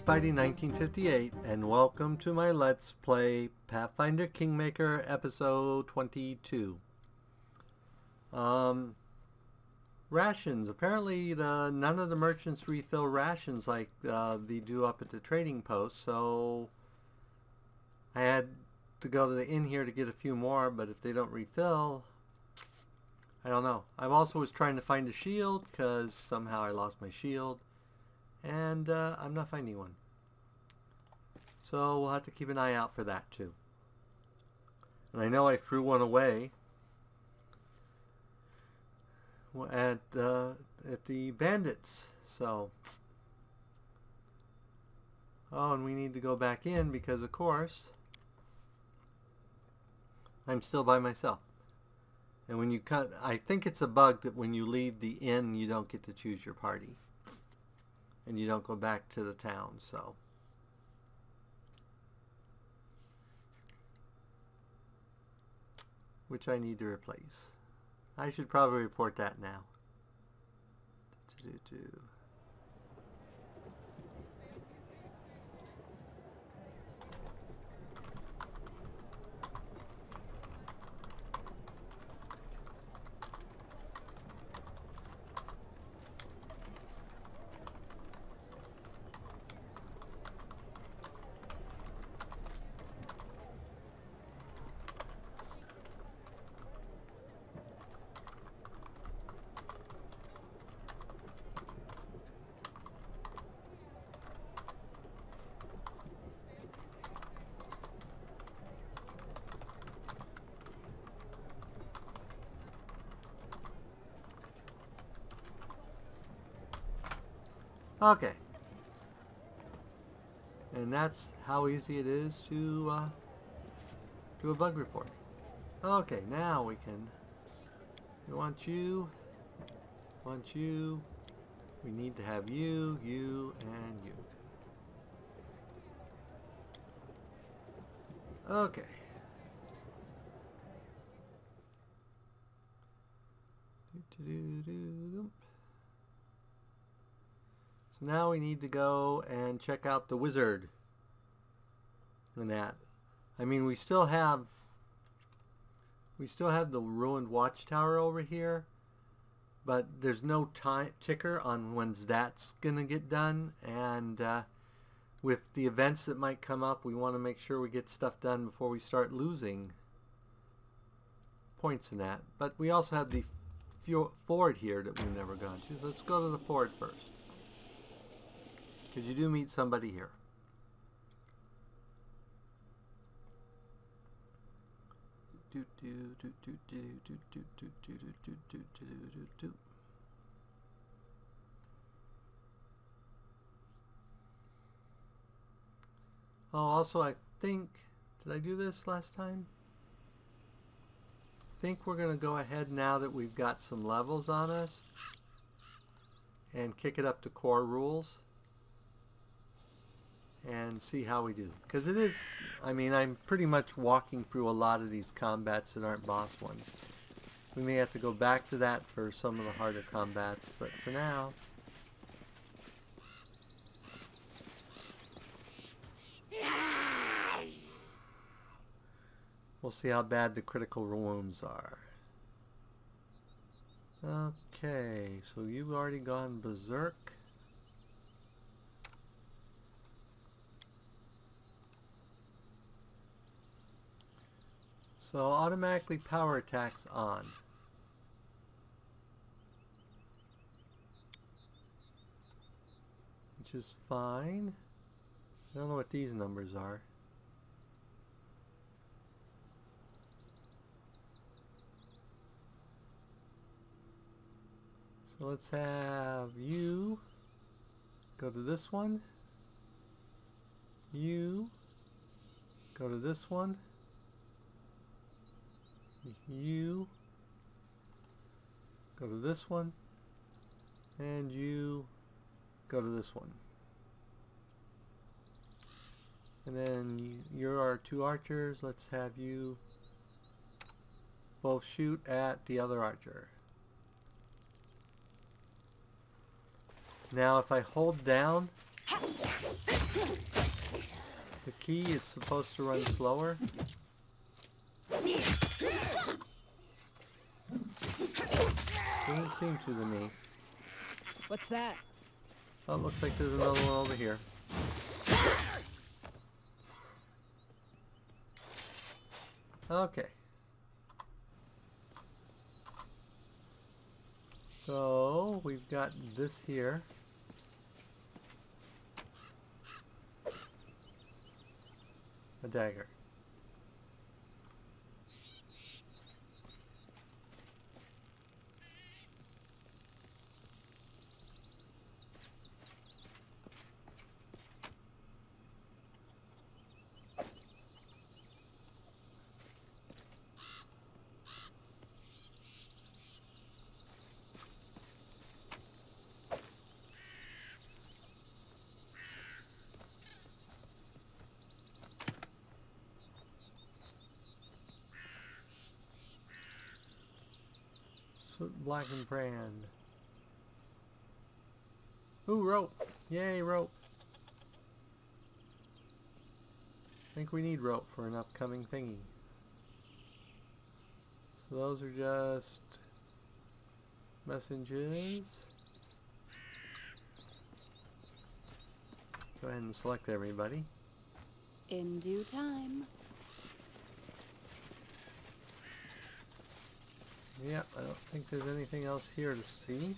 Spidey 1958 and welcome to my Let's Play Pathfinder Kingmaker episode 22. Rations. Apparently none of the merchants refill rations like they do up at the trading post, so I had to go to the inn here to get a few more, but if they don't refill, I don't know. I also was trying to find a shield because somehow I lost my shield. And I'm not finding one. So we'll have to keep an eye out for that too. And I know I threw one away at the bandits. So, oh, and we need to go back in because of course I'm still by myself. And when you cut, I think it's a bug that when you leave the inn you don't get to choose your party. And you don't go back to the town, so. Which I need to replace. I should probably report that now. Okay. And that's how easy it is to do a bug report. Okay, now we can. We want you. We need to have you, you, and you. Okay. So now we need to go and check out the wizard. And that. I mean, we still have the ruined watchtower over here, but there's no time ticker on when that's gonna get done, and with the events that might come up, we want to make sure we get stuff done before we start losing points in that. But we also have the ford here that we've never gone to, so let's go to the ford first. Because you do meet somebody here. Oh, also I think, did I do this last time? I think we're going to go ahead now that we've got some levels on us and kick it up to core rules. And see how we do. Because it is, I mean, I'm pretty much walking through a lot of these combats that aren't boss ones. We may have to go back to that for some of the harder combats, but for now. We'll see how bad the critical wounds are. Okay, so you've already gone berserk. So automatically power attacks on. Which is fine. I don't know what these numbers are. So let's have you go to this one. You go to this one. You go to this one, and you go to this one. And then you're our two archers. Let's have you both shoot at the other archer. Now if I hold down The key, it's supposed to run slower. Doesn't seem to me. What's that? Oh, it looks like there's another one over here. Okay. So, we've got this here. A dagger. Blackened brand. Ooh, rope! Yay, rope! I think we need rope for an upcoming thingy. So those are just messages. Go ahead and select everybody. In due time. Yeah, I don't think there's anything else here to see.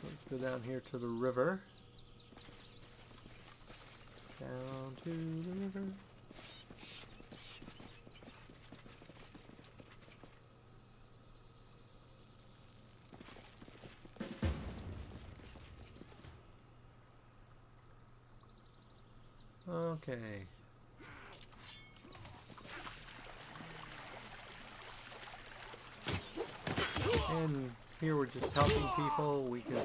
So let's go down here to the river. Down to the river. Okay. And here we're just helping people. We can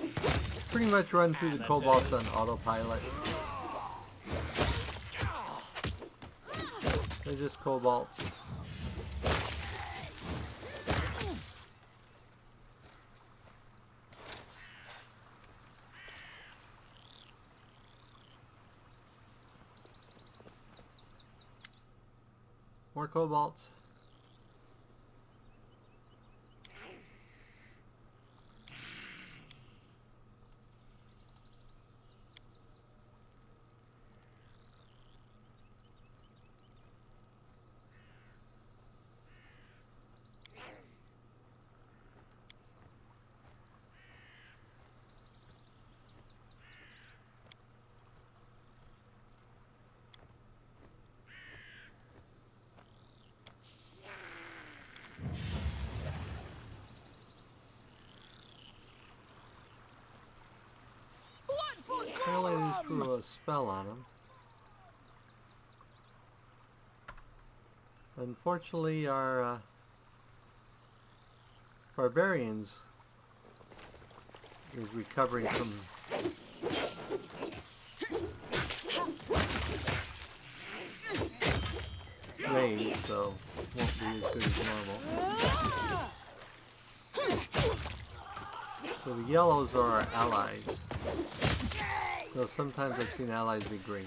pretty much run through the kobolds on autopilot. They're just kobolds. More kobolds. Apparently they threw a spell on him. Unfortunately, our barbarians is recovering from rage, so won't be as good as normal. So the yellows are our allies. Though sometimes I've seen allies be green.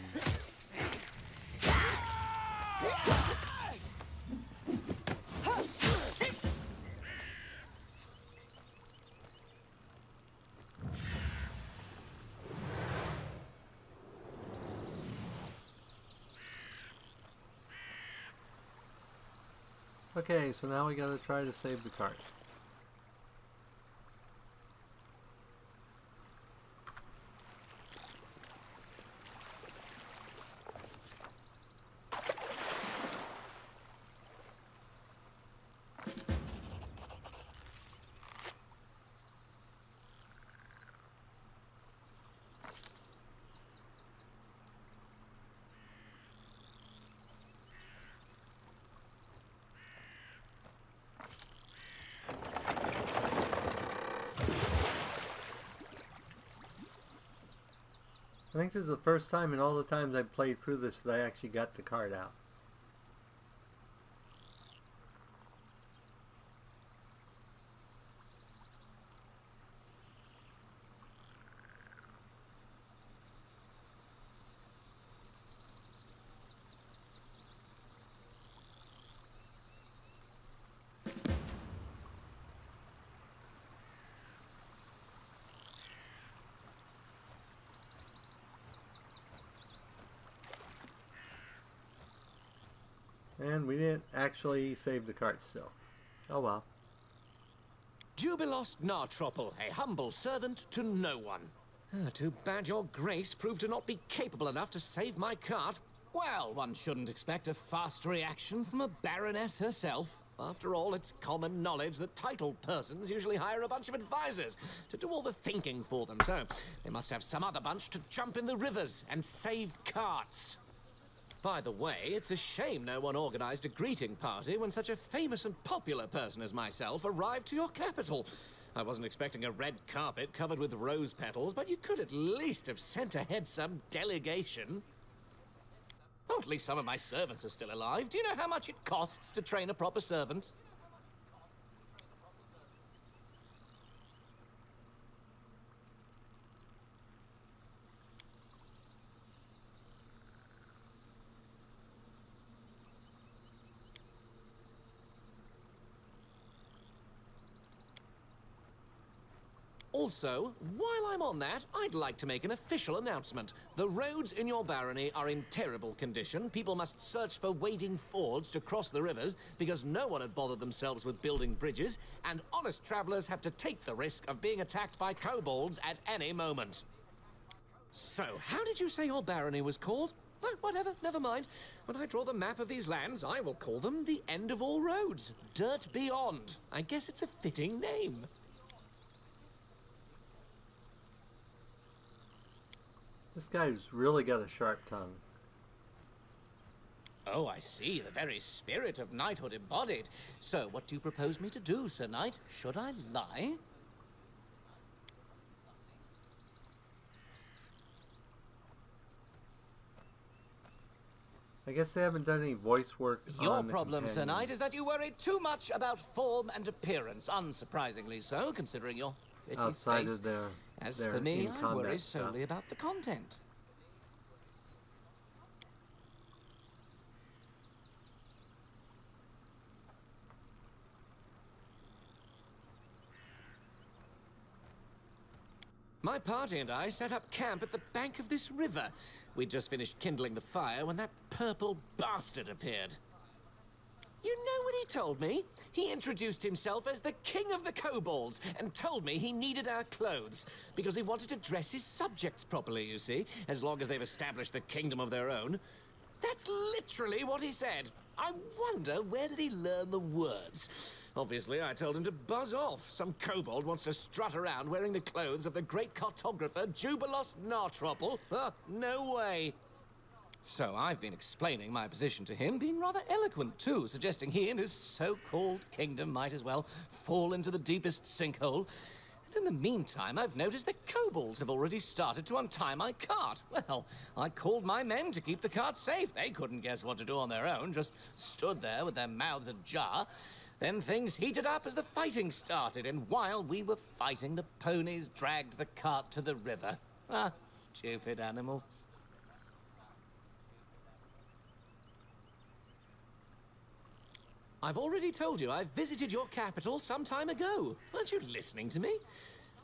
Okay, so now we gotta try to save the cart. I think this is the first time in all the times I've played through this that I actually got the card out. And we didn't actually save the cart still. Oh well. Jubilost Nartropple, a humble servant to no one. Too bad your grace proved to not be capable enough to save my cart. Well, one shouldn't expect a fast reaction from a baroness herself. After all, it's common knowledge that titled persons usually hire a bunch of advisors to do all the thinking for them, so they must have some other bunch to jump in the rivers and save carts. By the way, it's a shame no one organized a greeting party when such a famous and popular person as myself arrived to your capital. I wasn't expecting a red carpet covered with rose petals, but you could at least have sent ahead some delegation. Oh, at least some of my servants are still alive. Do you know how much it costs to train a proper servant? Also, while I'm on that, I'd like to make an official announcement. The roads in your barony are in terrible condition. People must search for wading fords to cross the rivers because no one had bothered themselves with building bridges, and honest travelers have to take the risk of being attacked by kobolds at any moment. So, how did you say your barony was called? Oh, whatever, never mind. When I draw the map of these lands, I will call them the End of All Roads. Dirt Beyond. I guess it's a fitting name. This guy's really got a sharp tongue. Oh, I see. The very spirit of knighthood embodied. So, what do you propose me to do, Sir Knight? Should I lie? I guess they haven't done any voice work on Your the problem, Sir Knight, companions. is that you worry too much about form and appearance. Unsurprisingly so, considering your pretty Outside face. of their As their for me, I in-combat worry stuff. solely about the content. My party and I set up camp at the bank of this river. We'd just finished kindling the fire when that purple bastard appeared. You know what he told me? He introduced himself as the king of the kobolds and told me he needed our clothes because he wanted to dress his subjects properly, you see, as long as they've established the kingdom of their own. That's literally what he said. I wonder, where did he learn the words? Obviously, I told him to buzz off. Some kobold wants to strut around wearing the clothes of the great cartographer Jubilost Nartropple. No way. So I've been explaining my position to him, being rather eloquent too, suggesting he and his so-called kingdom might as well fall into the deepest sinkhole. And in the meantime, I've noticed that kobolds have already started to untie my cart. Well, I called my men to keep the cart safe. They couldn't guess what to do on their own, just stood there with their mouths ajar. Then things heated up as the fighting started, and while we were fighting, the ponies dragged the cart to the river. Ah, stupid animals. I've already told you I visited your capital some time ago. Aren't you listening to me?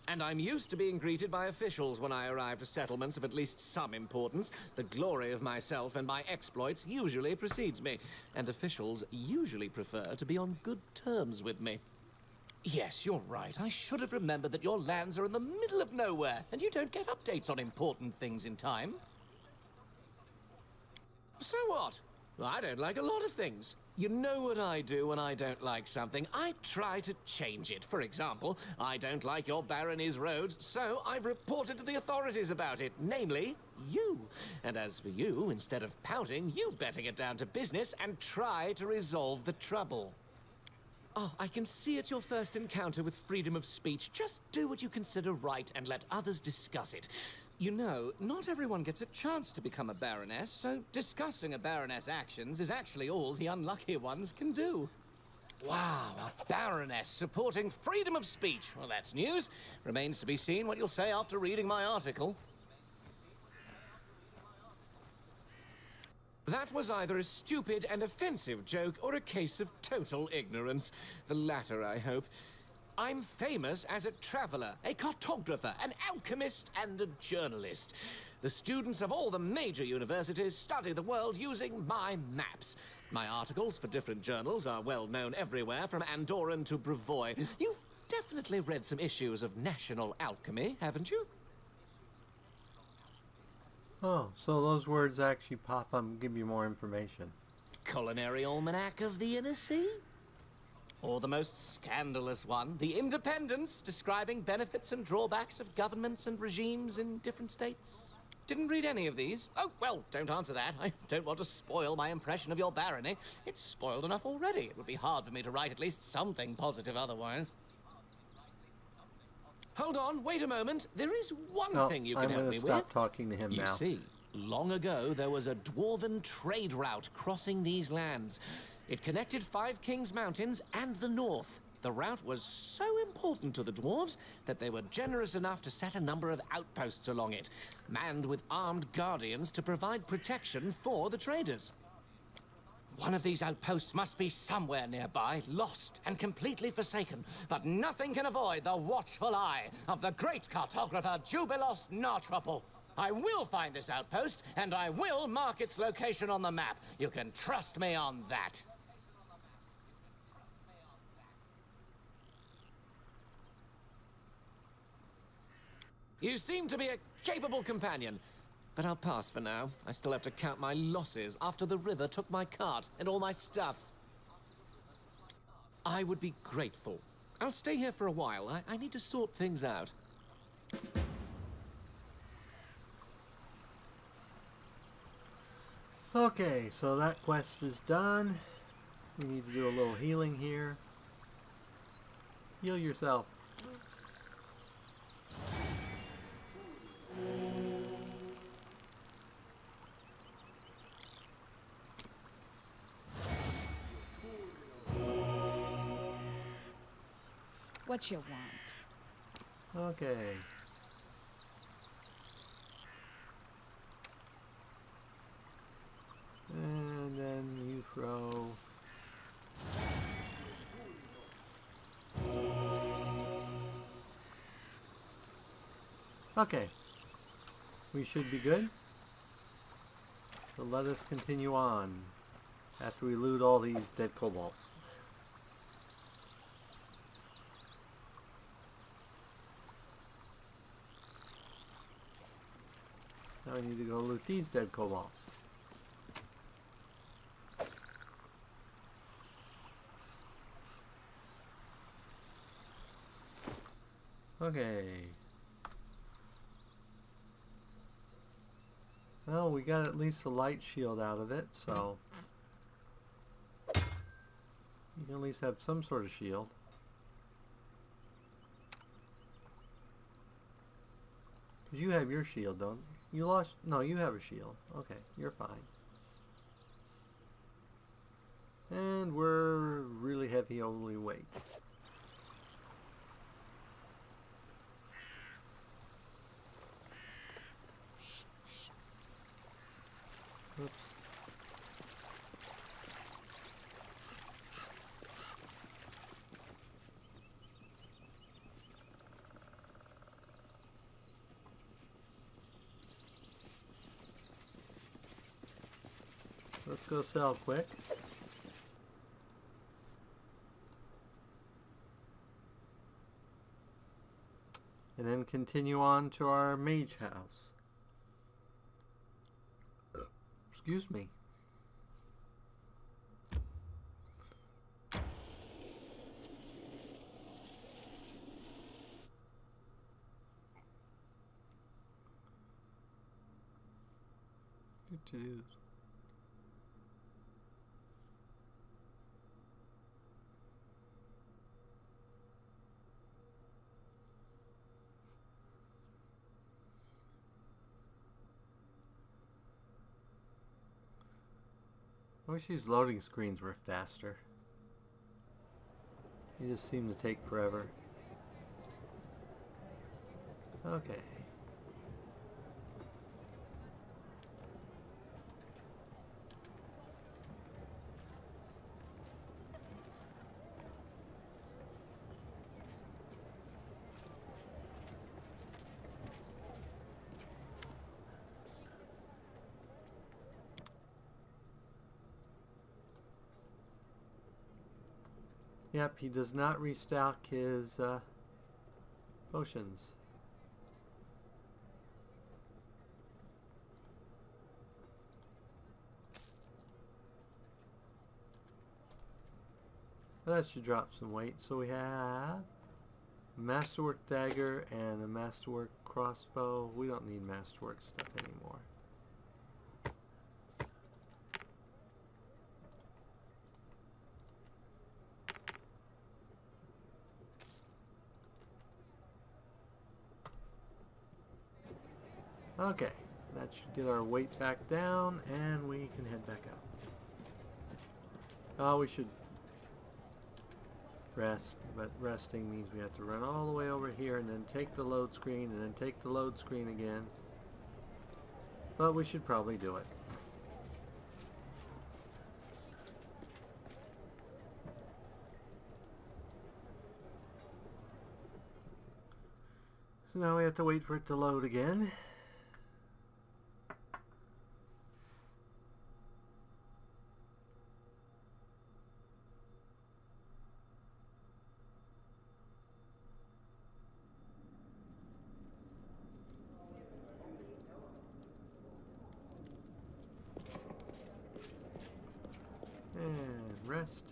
And I'm used to being greeted by officials when I arrive to settlements of at least some importance. The glory of myself and my exploits usually precedes me, and officials usually prefer to be on good terms with me. Yes, you're right. I should have remembered that your lands are in the middle of nowhere, and you don't get updates on important things in time. So what? I don't like a lot of things. You know what I do when I don't like something? I try to change it. For example, I don't like your barony's roads, so I've reported to the authorities about it, namely, you. And as for you, instead of pouting, you better get down to business and try to resolve the trouble. Oh, I can see it's your first encounter with freedom of speech. Just do what you consider right and let others discuss it. You know, not everyone gets a chance to become a baroness, so discussing a baroness' actions is actually all the unlucky ones can do. Wow, a baroness supporting freedom of speech. Well, that's news. Remains to be seen what you'll say after reading my article. That was either a stupid and offensive joke or a case of total ignorance. The latter, I hope. I'm famous as a traveler, a cartographer, an alchemist, and a journalist. The students of all the major universities study the world using my maps. My articles for different journals are well known everywhere, from Andorran to Brevoy. You've definitely read some issues of National Alchemy, haven't you? Oh, so those words actually pop up and give you more information. Culinary Almanac of the Inner Sea? Or the most scandalous one, The Independence, describing benefits and drawbacks of governments and regimes in different states? Didn't read any of these? Oh, well, don't answer that. I don't want to spoil my impression of your barony. It's spoiled enough already. It would be hard for me to write at least something positive otherwise. Hold on, wait a moment. There is one thing you can help me with. I'm going to stop talking to him now. You see, long ago there was a dwarven trade route crossing these lands. It connected Five Kings Mountains and the north. The route was so important to the dwarves that they were generous enough to set a number of outposts along it, manned with armed guardians to provide protection for the traders. One of these outposts must be somewhere nearby, lost and completely forsaken, but nothing can avoid the watchful eye of the great cartographer Jubilos Nartropple. I will find this outpost, and I will mark its location on the map. You can trust me on that. You seem to be a capable companion, but I'll pass for now. I still have to count my losses after the river took my cart and all my stuff. I would be grateful. I'll stay here for a while. I need to sort things out. Okay, so that quest is done. We need to do a little healing here. Heal yourself. What you want? Okay. And then you throw. Okay. We should be good. So let us continue on after we loot all these dead kobolds. Now I need to go loot these dead kobolds. Okay. Well, we got at least a light shield out of it, so you can at least have some sort of shield. Because you have your shield, don't you? You lost... No, you have a shield. Okay, you're fine. And we're really heavy only weight. Oops. Let's go sell quick. And then continue on to our mage house. Excuse me. Good to do. I wish these loading screens were faster. They just seem to take forever. Okay. Yep, he does not restock his potions. That should drop some weight. So we have a masterwork dagger and a masterwork crossbow. We don't need masterwork stuff anymore. Okay, that should get our weight back down and we can head back out. Oh, we should rest, but resting means we have to run all the way over here and then take the load screen and then take the load screen again. But we should probably do it. So now we have to wait for it to load again. And rest.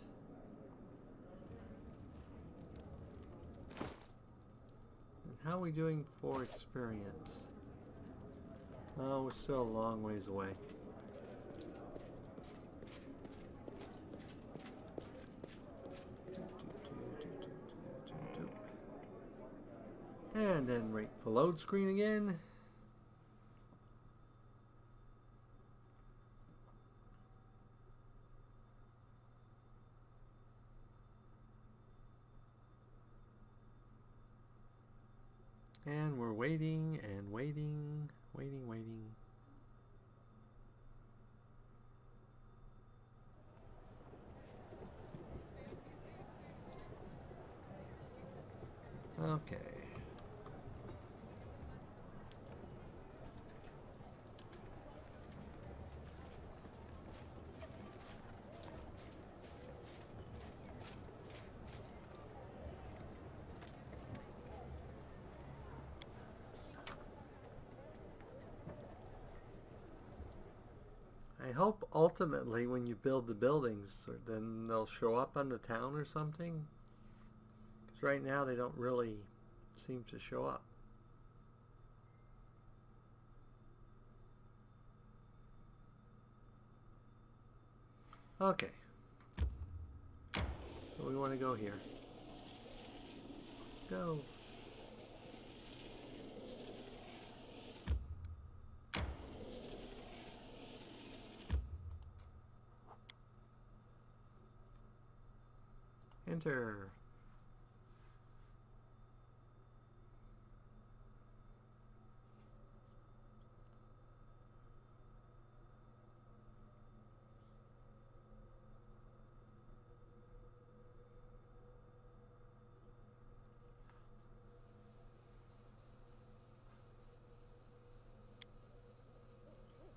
And how are we doing for experience? Oh, we're still a long ways away. And then wait for load screen again. And we're waiting and waiting, waiting. Okay. I hope ultimately when you build the buildings, then they'll show up on the town or something. Because right now they don't really seem to show up. Okay. So we want to go here. Go. Enter.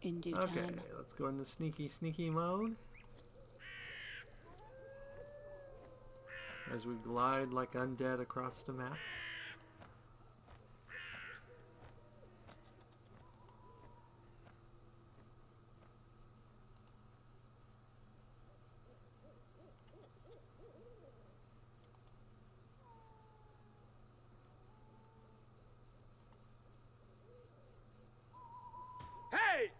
In due Okay, time. let's go into sneaky mode. As we glide like undead across the map. Hey!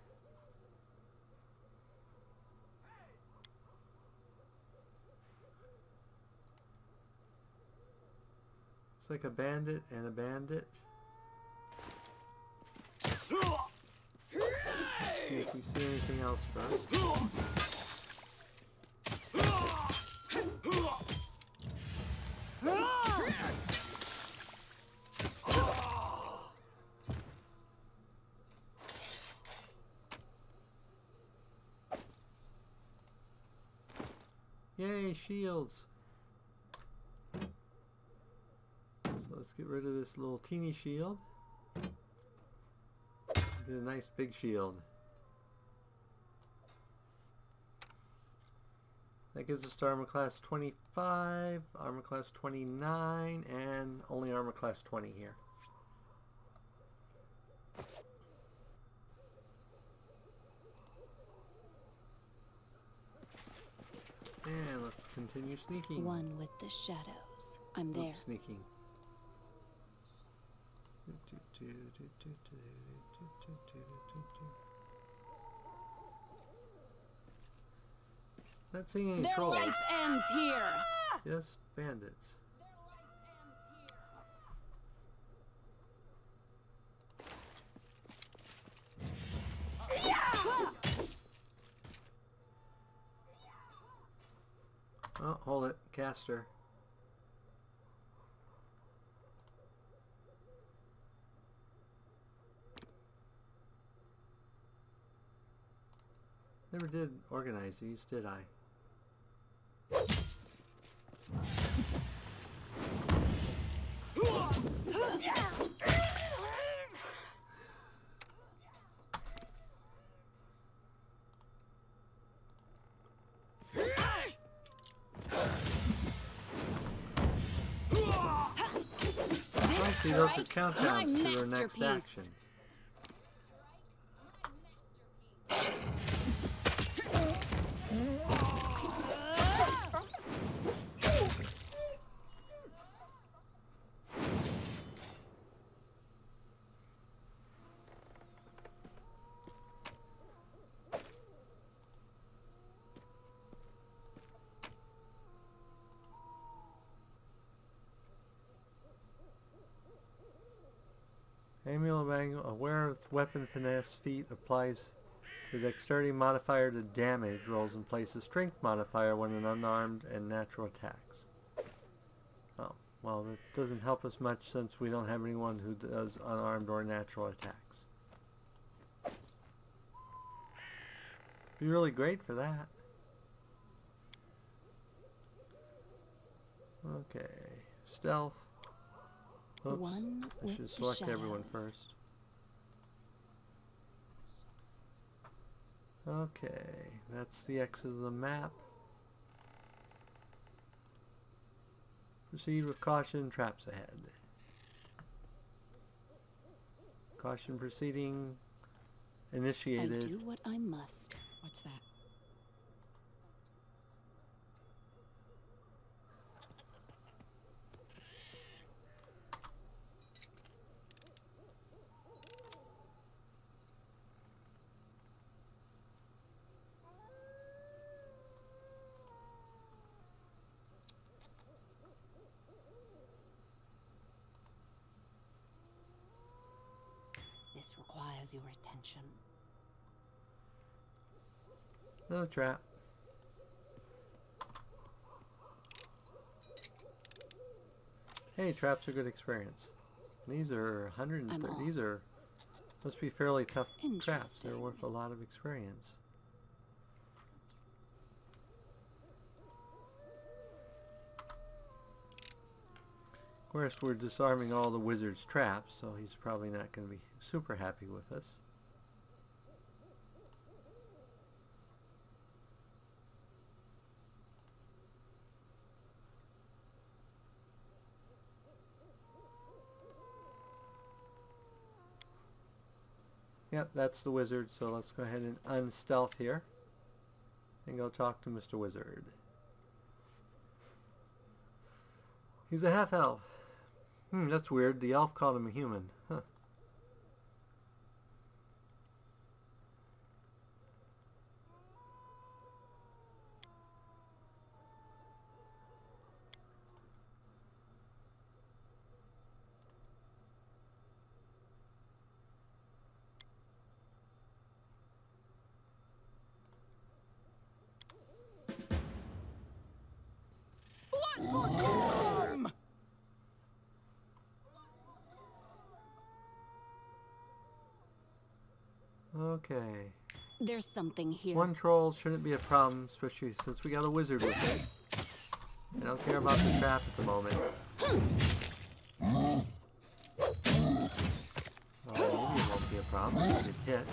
It's like a bandit and a bandit. See if we see anything else first. Yay, shields! So let's get rid of this little teeny shield. Get a nice big shield. That gives us to armor class 25, armor class 29, and only armor class 20 here. And let's continue sneaking. One with the shadows. I'm there. Sneaking. Not seeing any Their trolls. life ends here. Just bandits. Oh, hold it. Caster. Never did organize these, did I? Oh, see, those are countdowns to their next action. Amulet aware of weapon finesse feat applies the dexterity modifier to damage rolls and places strength modifier when an unarmed and natural attacks. Oh, well, that doesn't help us much since we don't have anyone who does unarmed or natural attacks. Be really great for that. Okay, stealth. Oops, I should select everyone first. Okay, that's the exit of the map. Proceed with caution, traps ahead. Caution proceeding initiated. I do what I must. What's that? This requires your attention. Another trap. Hey, traps are good experience. These are 130. These are must be fairly tough traps. They're worth a lot of experience. Of course, we're disarming all the wizard's traps, so he's probably not going to be super happy with us. Yep, that's the wizard, so let's go ahead and unstealth here and go talk to Mr. Wizard. He's a half-elf. That's weird. The elf called him a human. Huh. Okay. There's something here. One troll shouldn't be a problem, especially since we got a wizard with us. I don't care about the trap at the moment. Oh, maybe it won't be a problem if I get hit.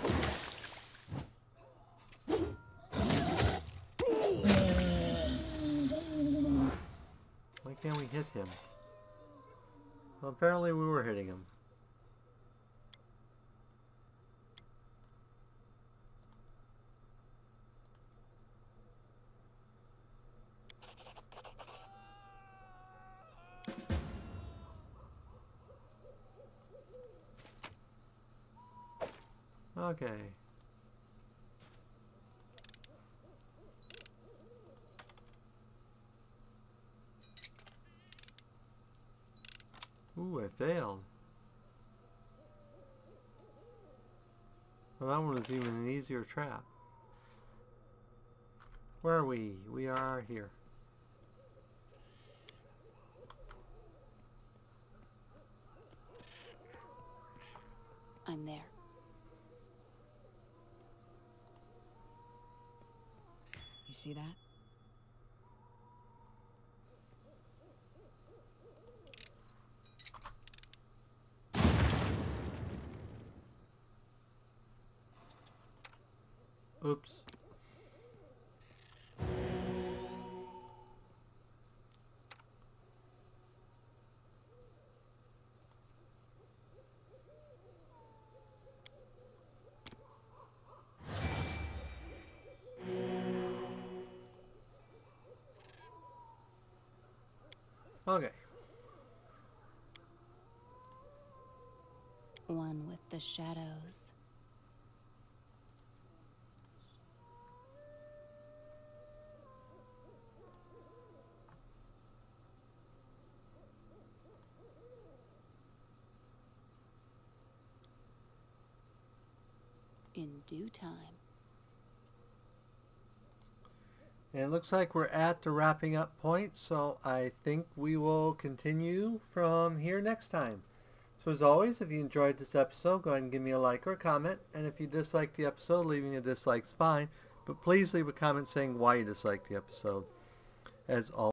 can't we hit him? Well, apparently we were hitting him. Okay. Ooh, I failed. Well, that one was even an easier trap. Where are we? We are here. I'm there. You see that? Oops. Okay. One with the shadows. In due time. And it looks like we're at the wrapping up point, so I think we will continue from here next time. So as always, if you enjoyed this episode, go ahead and give me a like or a comment. And if you disliked the episode, leaving a dislike is fine. But please leave a comment saying why you disliked the episode. As always.